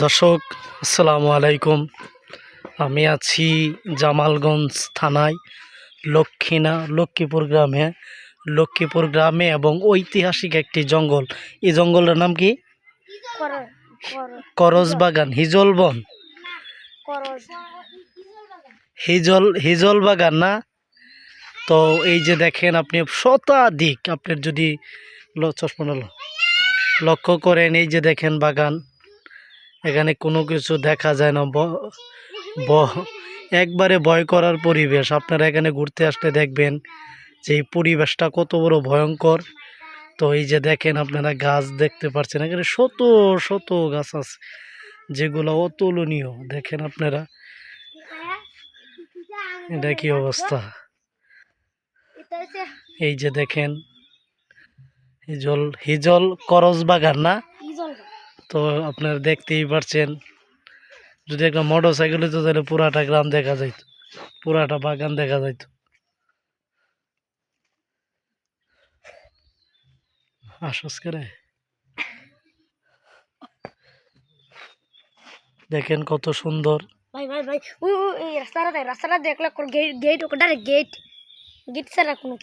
দর্শক আসসালামু আলাইকুম। আমি আছি জামালগঞ্জ থানায় লক্ষ্মীপুর গ্রামে এবং ঐতিহাসিক একটি জঙ্গল। এই জঙ্গলের নাম কি? করজবাগান, হিজল বন, হিজল বাগান না? তো এই যে দেখেন আপনি শতাধিক, আপনার যদি চশমা লক্ষ্য করেন, এই যে দেখেন বাগান, এখানে কোনো কিছু দেখা যায় না, একবারে ভয় করার পরিবেশ। আপনারা এখানে ঘুরতে আসলে দেখবেন যে এই পরিবেশটা কত বড় ভয়ঙ্কর। তো এই যে দেখেন আপনারা গাছ দেখতে পাচ্ছেন, এখানে শত শত গাছ আছে যেগুলো অতুলনীয়। দেখেন আপনারা, এটা কি অবস্থা। এই যে দেখেন হিজল করজবাগান না? তো আপনারা দেখতেই পারছেন, যদি একটা মোটর সাইকেল হতো তাহলে পুরাটা গ্রাম দেখা যাইত, পুরাটা বাগান দেখা যাইত। আশ্বাস করে দেখেন কত সুন্দর। ভাই ভাই ভাই, ওই রাস্তাটা দেখলে গেট গেট ছাড়া কোনো